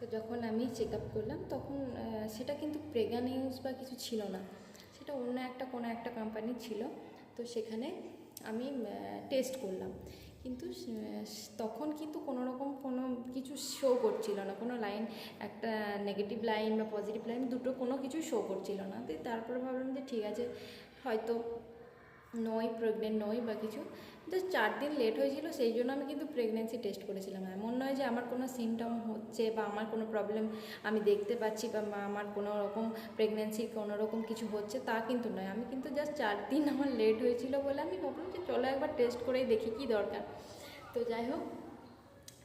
তো যখন আমি চেক আপ করলাম তখন সেটা কিন্তু প্রেগা নিউজ বা কিছু ছিল না, সেটা অন্য একটা কোনো একটা কোম্পানি ছিল। তো সেখানে আমি টেস্ট করলাম, কিন্তু তখন কিন্তু কোনো রকম কোনো কিছু শো করছিল না, কোনো লাইন, একটা নেগেটিভ লাইন বা পজিটিভ লাইন দুটো কোনো কিছুই শো করছিল না। তো তারপরে ভাবলাম যে ঠিক আছে, হয়তো নই, প্রেগনেন্ট নই বা কিছু। জাস্ট 4 দিন লেট হয়েছিল, সেই জন্য আমি কিন্তু প্রেগনেন্সি টেস্ট করেছিলাম। এমন নয় যে আমার কোনো সিমটম হচ্ছে বা আমার কোনো প্রবলেম আমি দেখতে পাচ্ছি বা আমার কোনো রকম প্রেগনেন্সি কোনো রকম কিছু হচ্ছে, তা কিন্তু নয়। আমি কিন্তু জাস্ট 4 দিন আমার লেট হয়েছিল বলে আমি ভাবলাম যে চলো একবার টেস্ট করেই দেখি কী দরকার। তো যাই হোক,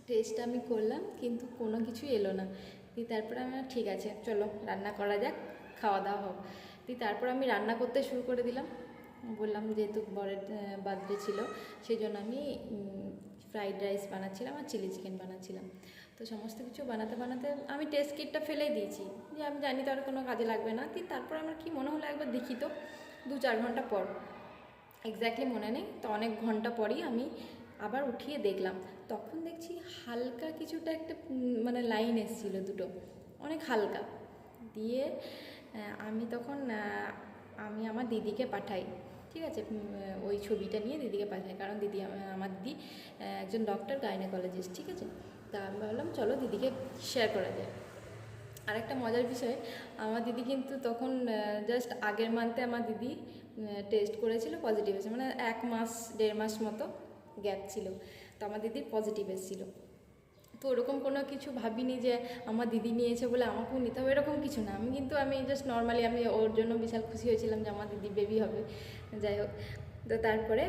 টেস্ট আমি করলাম কিন্তু কোনো কিছুই এলো না। দিয়ে তারপরে আমি ঠিক আছে চলো রান্না করা যাক, খাওয়া দাওয়া হোক। দিয়ে তারপর আমি রান্না করতে শুরু করে দিলাম। বললাম যেহেতু বরের বার্থডে ছিল, সেই জন্য আমি ফ্রাইড রাইস বানাচ্ছিলাম আর চিলি চিকেন বানাচ্ছিলাম। তো সমস্ত কিছু বানাতে বানাতে আমি টেস্ট কিটটা ফেলেই দিয়েছি, যে আমি জানি তো আর কোনো কাজে লাগবে না। দিয়ে তারপর আমার কি মনে হলো একবার দেখি তো, 2-4 ঘন্টা পর, এক্স্যাক্টলি মনে নেই, তো অনেক ঘন্টা পরই আমি আবার উঠিয়ে দেখলাম। তখন দেখছি হালকা কিছুটা একটা মানে লাইন এসেছিলো দুটো, অনেক হালকা। দিয়ে আমি তখন আমি আমার দিদিকে পাঠাই, ঠিক আছে, ওই ছবিটা নিয়ে দিদিকে পাঠাই, কারণ দিদি আমার দিদি একজন ডক্টর, গাইনোকোলজিস্ট, ঠিক আছে। তা আমি ভাবলাম চলো দিদিকে শেয়ার করা যায়। আর একটা মজার বিষয়, আমার দিদি কিন্তু তখন জাস্ট আগের মান্থে আমার দিদি টেস্ট করেছিল, পজিটিভ এসেছে, মানে 1 মাস 1.5 মাস মতো গ্যাপ ছিল। তো আমার দিদির পজিটিভ এসেছিলো। তো ওরকম কোনো কিছু ভাবিনি যে আমার দিদি নিয়েছে বলে আমাকেও নিতে হবে, এরকম কিছু না। আমি জাস্ট নর্মালি আমি ওর জন্য বিশাল খুশি হয়েছিলাম যে আমার দিদি বেবি হবে। যাই হোক, তো তারপরে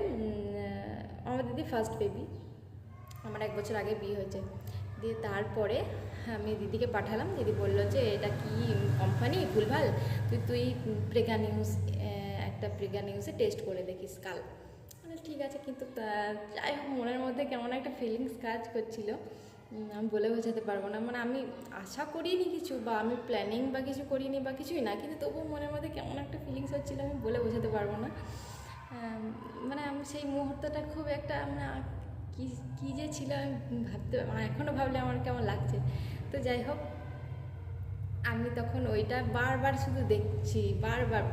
আমার দিদি ফার্স্ট বেবি, আমার 1 বছর আগে বিয়ে হয়েছে। দিয়ে তারপরে আমি দিদিকে পাঠালাম, দিদি বললো যে এটা কি কোম্পানি ভুলভাল, তুই প্রেগা নিউজ, একটা প্রেগা নিউজে টেস্ট করে দেখিস কাল। মানে ঠিক আছে, কিন্তু যাই হোক মনের মধ্যে কেমন একটা ফিলিংস কাজ করছিল, আমি বলে বোঝাতে পারবো না। মানে আমি আশা করিনি কিছু, বা আমি প্ল্যানিং বা কিছু করিনি বা কিছুই না, কিন্তু তবুও মনের মধ্যে কেমন একটা ফিলিংস হচ্ছিলো, আমি বলে বোঝাতে পারবো না। মানে আমি সেই মুহূর্তটা খুব একটা মানে কী যে ছিল আমি ভাবতে, এখনও ভাবলে আমার কেমন লাগছে। তো যাই হোক, আমি তখন ওইটা বারবার শুধু দেখছি, বারবার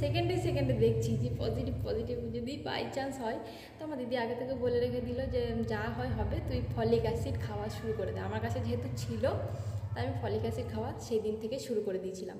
সেকেন্ডে সেকেন্ডে দেখছি যে পজিটিভ পজিটিভ, যদি বাই চান্স হয়। তো আমার দিদি আগে থেকে বলে রেখে দিল যে যা হয় হবে, তুই ফলিক অ্যাসিড খাওয়া শুরু করে দে। আমার কাছে যেহেতু ছিল, তাই আমি ফলিক অ্যাসিড খাওয়া সেই দিন থেকে শুরু করে দিয়েছিলাম।